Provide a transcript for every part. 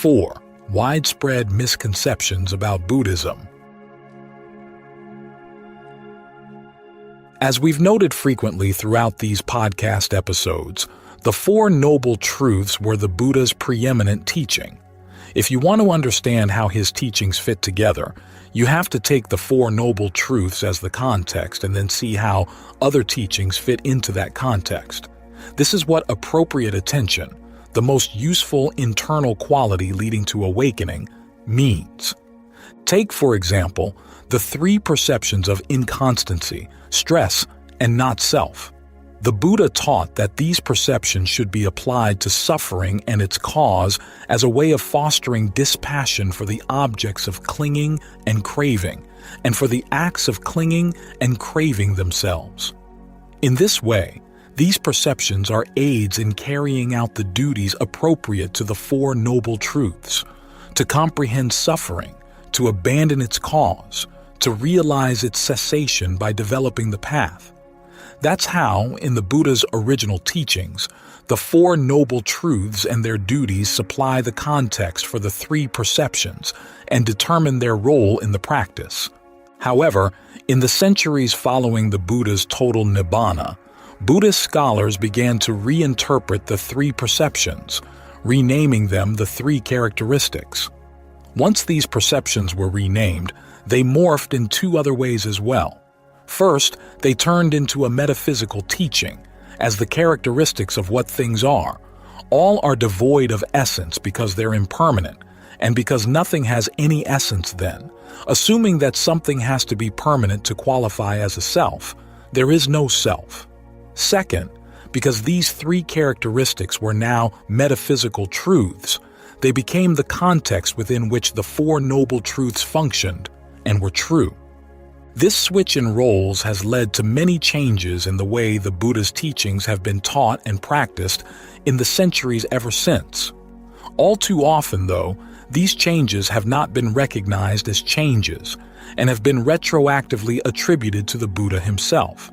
4. Widespread misconceptions about Buddhism. As we've noted frequently throughout these podcast episodes, the Four Noble Truths were the Buddha's preeminent teaching. If you want to understand how his teachings fit together, you have to take the Four Noble Truths as the context and then see how other teachings fit into that context. This is what appropriate attention, the most useful internal quality leading to awakening, means. Take, for example, the three perceptions of inconstancy, stress, and not self. The Buddha taught that these perceptions should be applied to suffering and its cause as a way of fostering dispassion for the objects of clinging and craving, and for the acts of clinging and craving themselves. In this way, these perceptions are aids in carrying out the duties appropriate to the Four Noble Truths: to comprehend suffering, to abandon its cause, to realize its cessation by developing the path. That's how, in the Buddha's original teachings, the Four Noble Truths and their duties supply the context for the three perceptions and determine their role in the practice. However, in the centuries following the Buddha's total nibbana, Buddhist scholars began to reinterpret the three perceptions, renaming them the three characteristics. Once these perceptions were renamed, they morphed in two other ways as well. First, they turned into a metaphysical teaching, as the characteristics of what things are. All are devoid of essence because they're impermanent, and because nothing has any essence then. Assuming that something has to be permanent to qualify as a self, there is no self. Second, because these three characteristics were now metaphysical truths, they became the context within which the Four Noble Truths functioned and were true. This switch in roles has led to many changes in the way the Buddha's teachings have been taught and practiced in the centuries ever since. All too often, though, these changes have not been recognized as changes and have been retroactively attributed to the Buddha himself.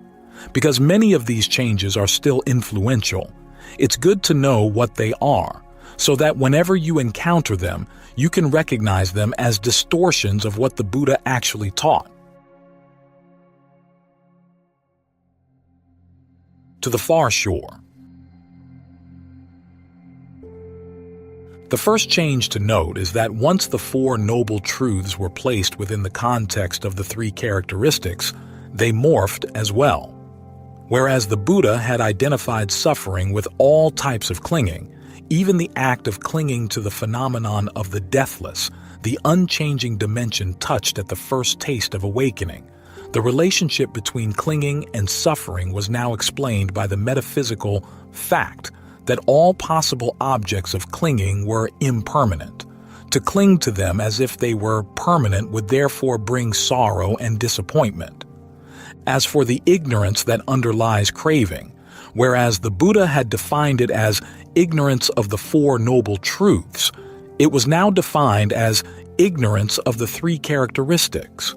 Because many of these changes are still influential, it's good to know what they are, so that whenever you encounter them, you can recognize them as distortions of what the Buddha actually taught. To the far shore. The first change to note is that once the Four Noble Truths were placed within the context of the three characteristics, they morphed as well. Whereas the Buddha had identified suffering with all types of clinging, even the act of clinging to the phenomenon of the deathless, the unchanging dimension touched at the first taste of awakening, the relationship between clinging and suffering was now explained by the metaphysical fact that all possible objects of clinging were impermanent. To cling to them as if they were permanent would therefore bring sorrow and disappointment. As for the ignorance that underlies craving, whereas the Buddha had defined it as ignorance of the Four Noble Truths, it was now defined as ignorance of the three characteristics.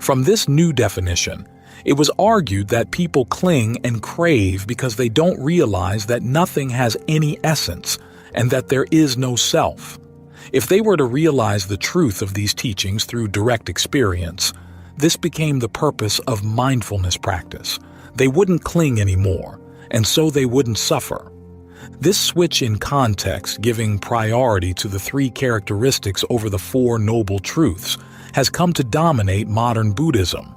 From this new definition, it was argued that people cling and crave because they don't realize that nothing has any essence and that there is no self. If they were to realize the truth of these teachings through direct experience, this became the purpose of mindfulness practice. They wouldn't cling anymore, and so they wouldn't suffer. This switch in context, giving priority to the three characteristics over the Four Noble Truths, has come to dominate modern Buddhism.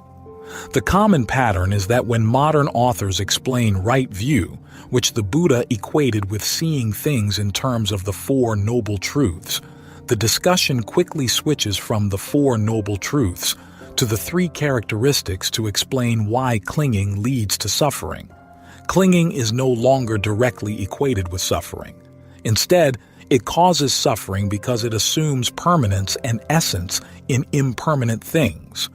The common pattern is that when modern authors explain right view, which the Buddha equated with seeing things in terms of the Four Noble Truths, the discussion quickly switches from the Four Noble Truths to the three characteristics to explain why clinging leads to suffering. Clinging is no longer directly equated with suffering. Instead, it causes suffering because it assumes permanence and essence in impermanent things.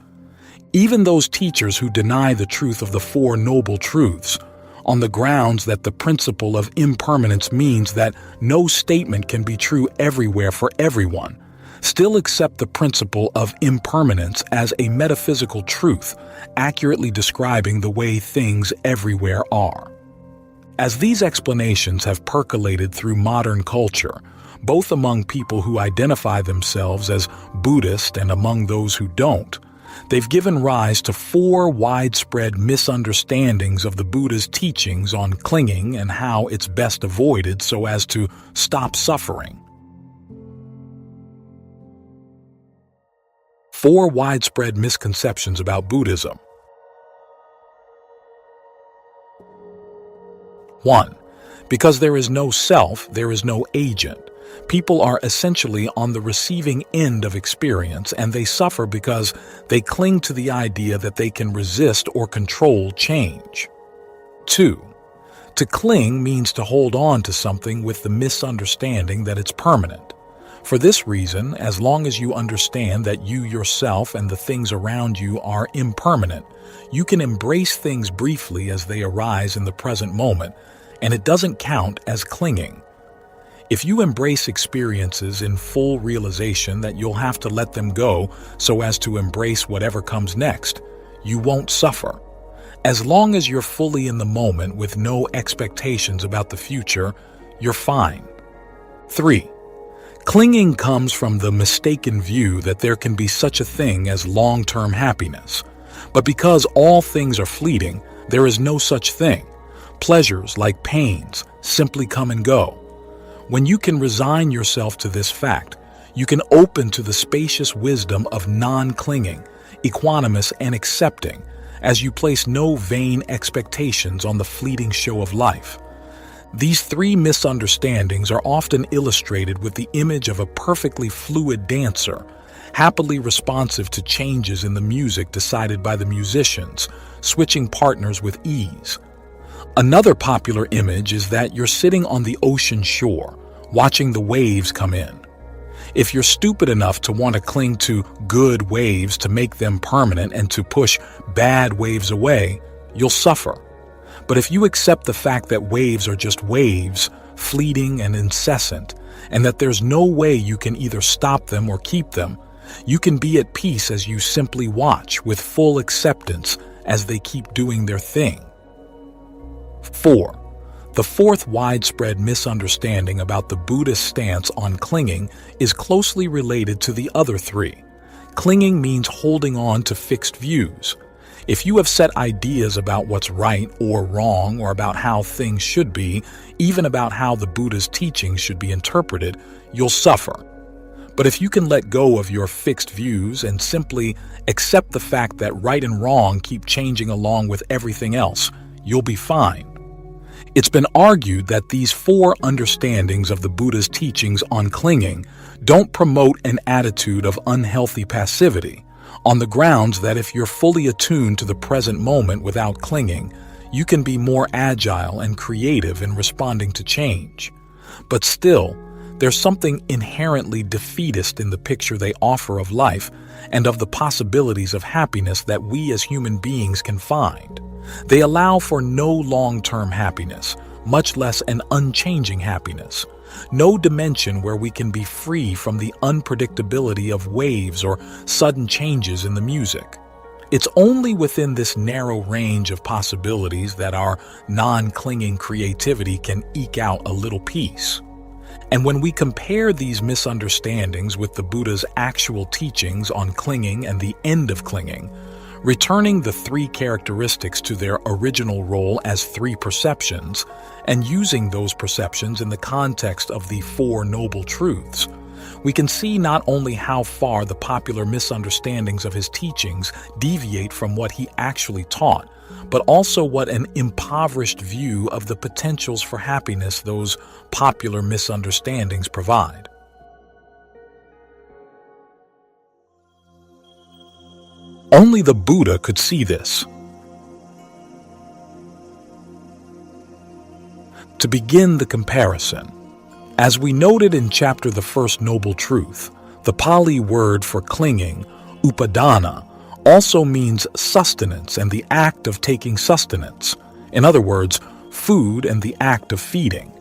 Even those teachers who deny the truth of the Four Noble Truths, on the grounds that the principle of impermanence means that no statement can be true everywhere for everyone, still accept the principle of impermanence as a metaphysical truth, accurately describing the way things everywhere are. As these explanations have percolated through modern culture, both among people who identify themselves as Buddhist and among those who don't, they've given rise to 4 widespread misunderstandings of the Buddha's teachings on clinging and how it's best avoided so as to stop suffering. 4 widespread misconceptions about Buddhism. 1. Because there is no self, there is no agent. People are essentially on the receiving end of experience, and they suffer because they cling to the idea that they can resist or control change. 2. To cling means to hold on to something with the misunderstanding that it's permanent. For this reason, as long as you understand that you yourself and the things around you are impermanent, you can embrace things briefly as they arise in the present moment, and it doesn't count as clinging. If you embrace experiences in full realization that you'll have to let them go so as to embrace whatever comes next, you won't suffer. As long as you're fully in the moment with no expectations about the future, you're fine. 3. Clinging comes from the mistaken view that there can be such a thing as long-term happiness. But because all things are fleeting, there is no such thing. Pleasures, like pains, simply come and go. When you can resign yourself to this fact, you can open to the spacious wisdom of non-clinging, equanimous and accepting, as you place no vain expectations on the fleeting show of life. These 3 misunderstandings are often illustrated with the image of a perfectly fluid dancer, happily responsive to changes in the music decided by the musicians, switching partners with ease. Another popular image is that you're sitting on the ocean shore, watching the waves come in. If you're stupid enough to want to cling to good waves to make them permanent and to push bad waves away, you'll suffer. But if you accept the fact that waves are just waves, fleeting and incessant, and that there's no way you can either stop them or keep them, you can be at peace as you simply watch with full acceptance as they keep doing their thing. 4. The 4th widespread misunderstanding about the Buddhist stance on clinging is closely related to the other 3. Clinging means holding on to fixed views. If you have set ideas about what's right or wrong or about how things should be, even about how the Buddha's teachings should be interpreted, you'll suffer. But if you can let go of your fixed views and simply accept the fact that right and wrong keep changing along with everything else, you'll be fine. It's been argued that these 4 understandings of the Buddha's teachings on clinging don't promote an attitude of unhealthy passivity, on the grounds that if you're fully attuned to the present moment without clinging, you can be more agile and creative in responding to change. But still, there's something inherently defeatist in the picture they offer of life and of the possibilities of happiness that we as human beings can find. They allow for no long-term happiness, much less an unchanging happiness. No dimension where we can be free from the unpredictability of waves or sudden changes in the music. It's only within this narrow range of possibilities that our non-clinging creativity can eke out a little peace. And when we compare these misunderstandings with the Buddha's actual teachings on clinging and the end of clinging, returning the 3 characteristics to their original role as 3 perceptions, and using those perceptions in the context of the 4 noble truths, we can see not only how far the popular misunderstandings of his teachings deviate from what he actually taught, but also what an impoverished view of the potentials for happiness those popular misunderstandings provide. Only the Buddha could see this. To begin the comparison, as we noted in chapter The First Noble Truth, the Pali word for clinging, upadana, also means sustenance and the act of taking sustenance. In other words, food and the act of feeding.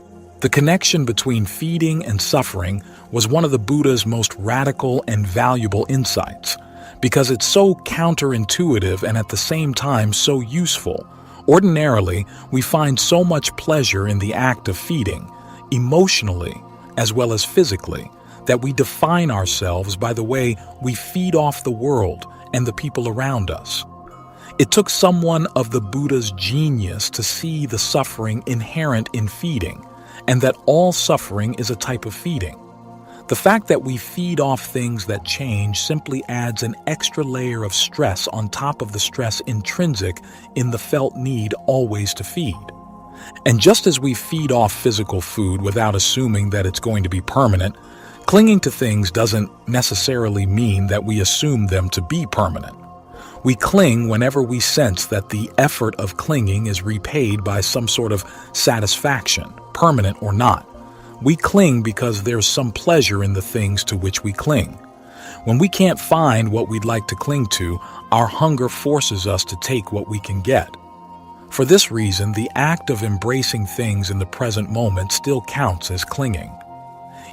The connection between feeding and suffering was one of the Buddha's most radical and valuable insights, because it's so counterintuitive and at the same time so useful, Ordinarily, we find so much pleasure in the act of feeding, emotionally as well as physically, that we define ourselves by the way we feed off the world and the people around us. It took someone of the Buddha's genius to see the suffering inherent in feeding, and that all suffering is a type of feeding. The fact that we feed off things that change simply adds an extra layer of stress on top of the stress intrinsic in the felt need always to feed. And just as we feed off physical food without assuming that it's going to be permanent, clinging to things doesn't necessarily mean that we assume them to be permanent. We cling whenever we sense that the effort of clinging is repaid by some sort of satisfaction, permanent or not. We cling because there's some pleasure in the things to which we cling. When we can't find what we'd like to cling to, our hunger forces us to take what we can get. For this reason, the act of embracing things in the present moment still counts as clinging.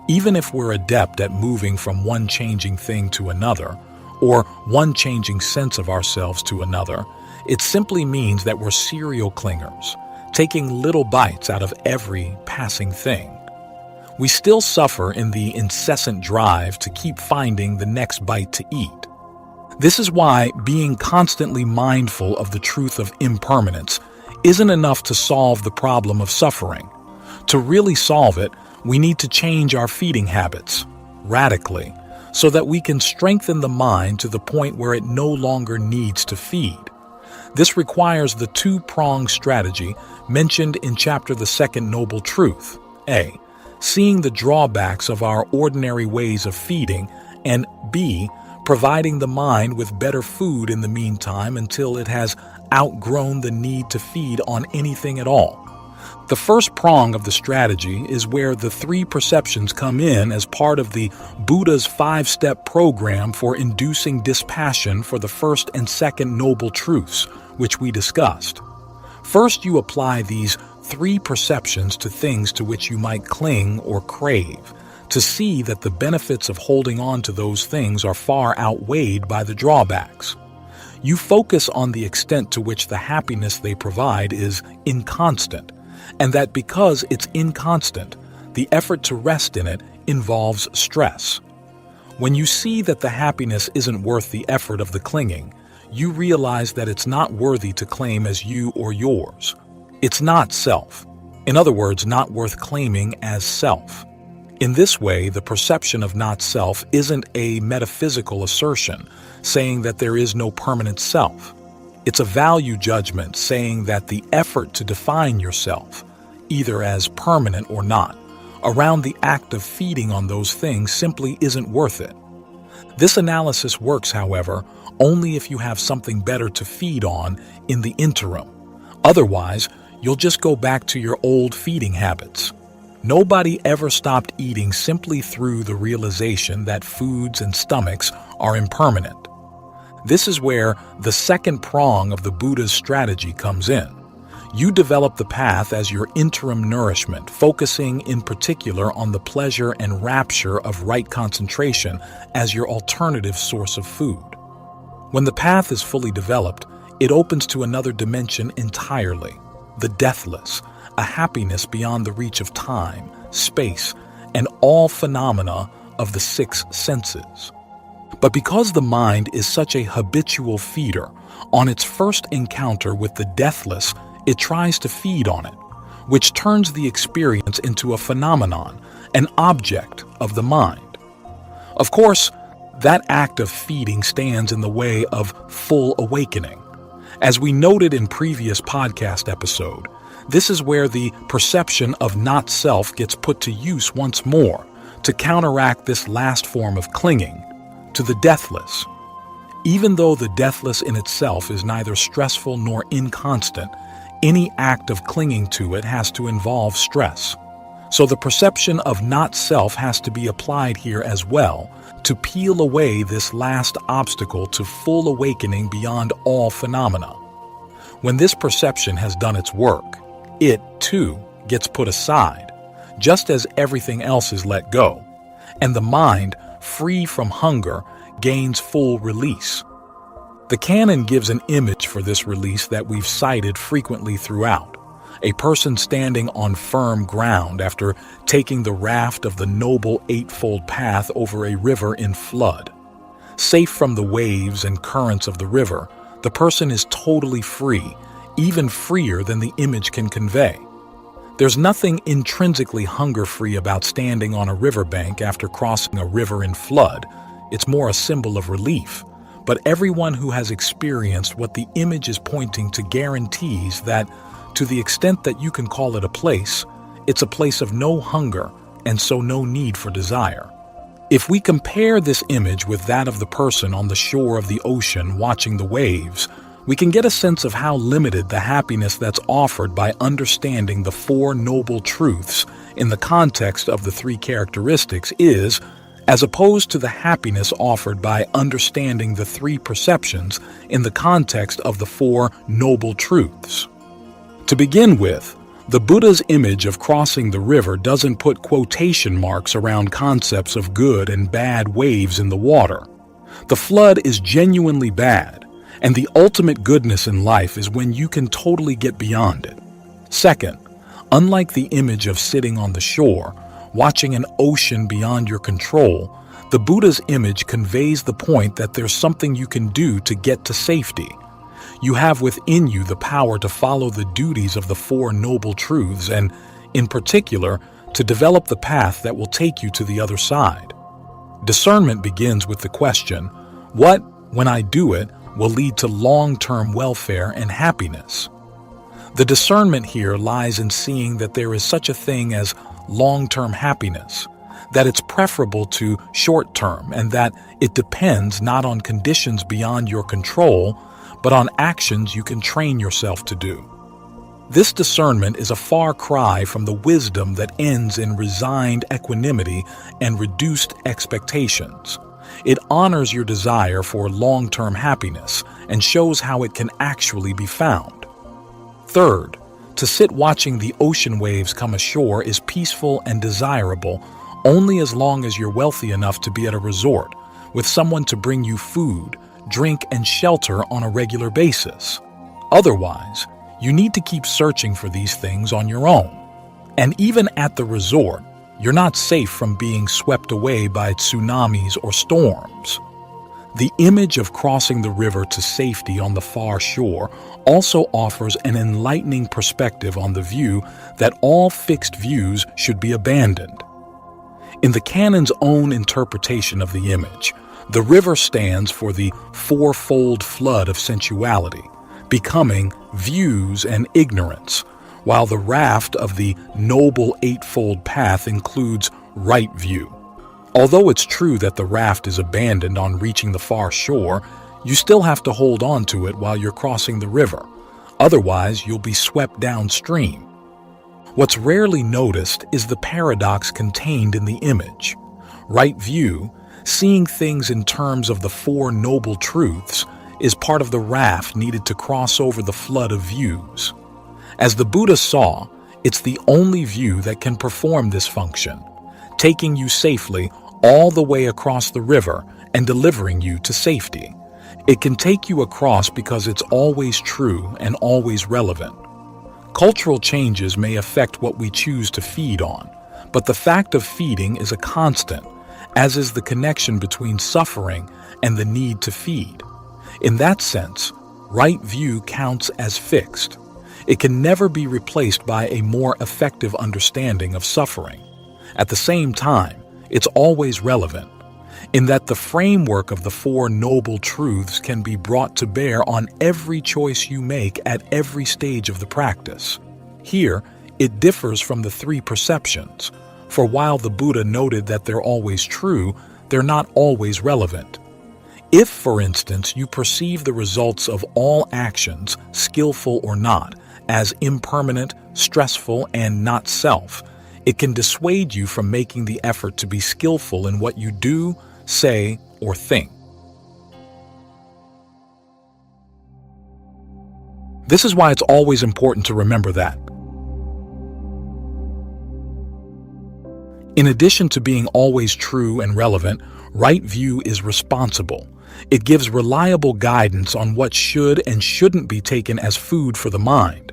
Even if we're adept at moving from one changing thing to another, or one changing sense of ourselves to another, it simply means that we're serial clingers, taking little bites out of every passing thing. We still suffer in the incessant drive to keep finding the next bite to eat. This is why being constantly mindful of the truth of impermanence isn't enough to solve the problem of suffering. To really solve it, we need to change our feeding habits radically so that we can strengthen the mind to the point where it no longer needs to feed. This requires the two-pronged strategy mentioned in chapter The Second Noble Truth. A. Seeing the drawbacks of our ordinary ways of feeding, and B. Providing the mind with better food in the meantime until it has outgrown the need to feed on anything at all. The first prong of the strategy is where the three perceptions come in as part of the Buddha's 5-step program for inducing dispassion for the first and second noble truths, which we discussed. First, you apply these three perceptions to things to which you might cling or crave, to see that the benefits of holding on to those things are far outweighed by the drawbacks. You focus on the extent to which the happiness they provide is inconstant, and that because it's inconstant, the effort to rest in it involves stress. When you see that the happiness isn't worth the effort of the clinging, you realize that it's not worthy to claim as you or yours. It's not self. In other words, not worth claiming as self. In this way, the perception of not self isn't a metaphysical assertion, saying that there is no permanent self. It's a value judgment saying that the effort to define yourself, either as permanent or not, around the act of feeding on those things simply isn't worth it. This analysis works, however, only if you have something better to feed on in the interim. Otherwise, you'll just go back to your old feeding habits. Nobody ever stopped eating simply through the realization that foods and stomachs are impermanent. This is where the second prong of the Buddha's strategy comes in. You develop the path as your interim nourishment, focusing in particular on the pleasure and rapture of right concentration as your alternative source of food. When the path is fully developed, it opens to another dimension entirely, the deathless, a happiness beyond the reach of time, space, and all phenomena of the six senses. But because the mind is such a habitual feeder, on its first encounter with the deathless, it tries to feed on it, which turns the experience into a phenomenon, an object of the mind. Of course, that act of feeding stands in the way of full awakening. As we noted in previous podcast episode, this is where the perception of not self gets put to use once more to counteract this last form of clinging to the deathless. Even though the deathless in itself is neither stressful nor inconstant, any act of clinging to it has to involve stress. So the perception of not self has to be applied here as well to peel away this last obstacle to full awakening beyond all phenomena. When this perception has done its work, it, too, gets put aside, just as everything else is let go, and the mind, free from hunger, gains full release. The canon gives an image for this release that we've cited frequently throughout: a person standing on firm ground after taking the raft of the Noble Eightfold Path over a river in flood. Safe from the waves and currents of the river, the person is totally free, even freer than the image can convey. There's nothing intrinsically hunger-free about standing on a riverbank after crossing a river in flood. It's more a symbol of relief. But everyone who has experienced what the image is pointing to guarantees that, to the extent that you can call it a place, it's a place of no hunger and so no need for desire. If we compare this image with that of the person on the shore of the ocean watching the waves, we can get a sense of how limited the happiness that's offered by understanding the Four Noble Truths in the context of the three characteristics is, as opposed to the happiness offered by understanding the three perceptions in the context of the Four Noble Truths. To begin with, the Buddha's image of crossing the river doesn't put quotation marks around concepts of good and bad waves in the water. The flood is genuinely bad, and the ultimate goodness in life is when you can totally get beyond it. Second, unlike the image of sitting on the shore, watching an ocean beyond your control, the Buddha's image conveys the point that there's something you can do to get to safety. You have within you the power to follow the duties of the Four Noble Truths and, in particular, to develop the path that will take you to the other side. Discernment begins with the question, what, when I do it, will lead to long-term welfare and happiness? The discernment here lies in seeing that there is such a thing as long-term happiness, that it's preferable to short-term, and that it depends not on conditions beyond your control, but on actions you can train yourself to do. This discernment is a far cry from the wisdom that ends in resigned equanimity and reduced expectations. It honors your desire for long-term happiness and shows how it can actually be found. Third, to sit watching the ocean waves come ashore is peaceful and desirable only as long as you're wealthy enough to be at a resort, with someone to bring you food, drink, and shelter on a regular basis. Otherwise, you need to keep searching for these things on your own. And even at the resort, you're not safe from being swept away by tsunamis or storms. The image of crossing the river to safety on the far shore also offers an enlightening perspective on the view that all fixed views should be abandoned. In the canon's own interpretation of the image, the river stands for the fourfold flood of sensuality, becoming, views, and ignorance, while the raft of the Noble Eightfold Path includes right view. Although it's true that the raft is abandoned on reaching the far shore, you still have to hold on to it while you're crossing the river. Otherwise, you'll be swept downstream. What's rarely noticed is the paradox contained in the image. Right view, seeing things in terms of the Four Noble Truths, is part of the raft needed to cross over the flood of views. As the Buddha saw, it's the only view that can perform this function, taking you safely all the way across the river and delivering you to safety. It can take you across because it's always true and always relevant. Cultural changes may affect what we choose to feed on, but the fact of feeding is a constant, as is the connection between suffering and the need to feed. In that sense, right view counts as fixed. It can never be replaced by a more effective understanding of suffering. At the same time, it's always relevant, in that the framework of the Four Noble Truths can be brought to bear on every choice you make at every stage of the practice. Here, it differs from the three perceptions, for while the Buddha noted that they're always true, they're not always relevant. If, for instance, you perceive the results of all actions, skillful or not, as impermanent, stressful, and not self, it can dissuade you from making the effort to be skillful in what you do, say, or think. This is why it's always important to remember that. In addition to being always true and relevant, right view is responsible, It gives reliable guidance on what should and shouldn't be taken as food for the mind.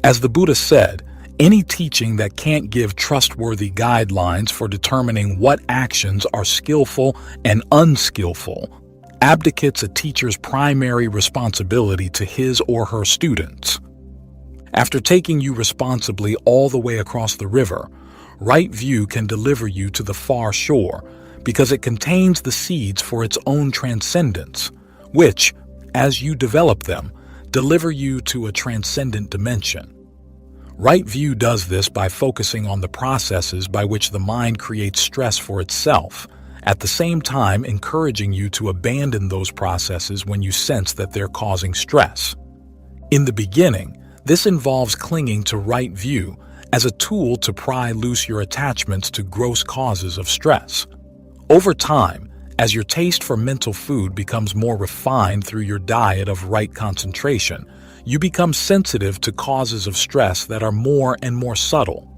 As the Buddha said, any teaching that can't give trustworthy guidelines for determining what actions are skillful and unskillful abdicates a teacher's primary responsibility to his or her students. After taking you responsibly all the way across the river, right view can deliver you to the far shore because it contains the seeds for its own transcendence, which, as you develop them, deliver you to a transcendent dimension. Right view does this by focusing on the processes by which the mind creates stress for itself, at the same time encouraging you to abandon those processes when you sense that they're causing stress. In the beginning, this involves clinging to right view as a tool to pry loose your attachments to gross causes of stress. Over time, as your taste for mental food becomes more refined through your diet of right concentration, you become sensitive to causes of stress that are more and more subtle.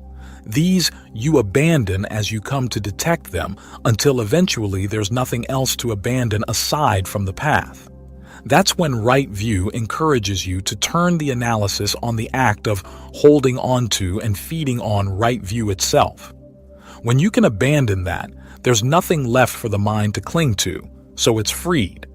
These you abandon as you come to detect them until eventually there's nothing else to abandon aside from the path. That's when right view encourages you to turn the analysis on the act of holding on to and feeding on right view itself. When you can abandon that, there's nothing left for the mind to cling to, so it's freed.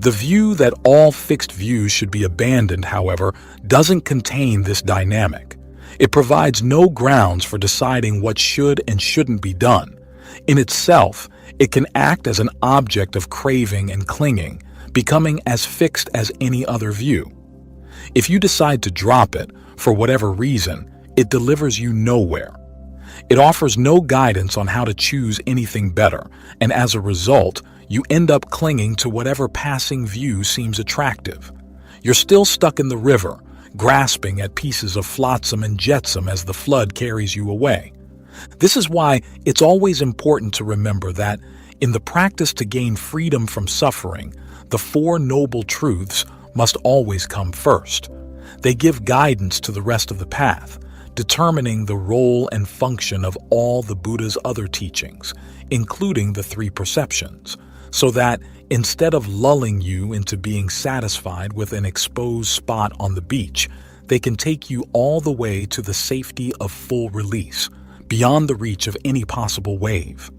The view that all fixed views should be abandoned, however, doesn't contain this dynamic. It provides no grounds for deciding what should and shouldn't be done. In itself, it can act as an object of craving and clinging, becoming as fixed as any other view. If you decide to drop it, for whatever reason, it delivers you nowhere. It offers no guidance on how to choose anything better, and as a result, you end up clinging to whatever passing view seems attractive. You're still stuck in the river, grasping at pieces of flotsam and jetsam as the flood carries you away. This is why it's always important to remember that, in the practice to gain freedom from suffering, the Four Noble Truths must always come first. They give guidance to the rest of the path, determining the role and function of all the Buddha's other teachings, including the three perceptions, so that, instead of lulling you into being satisfied with an exposed spot on the beach, they can take you all the way to the safety of full release, beyond the reach of any possible wave.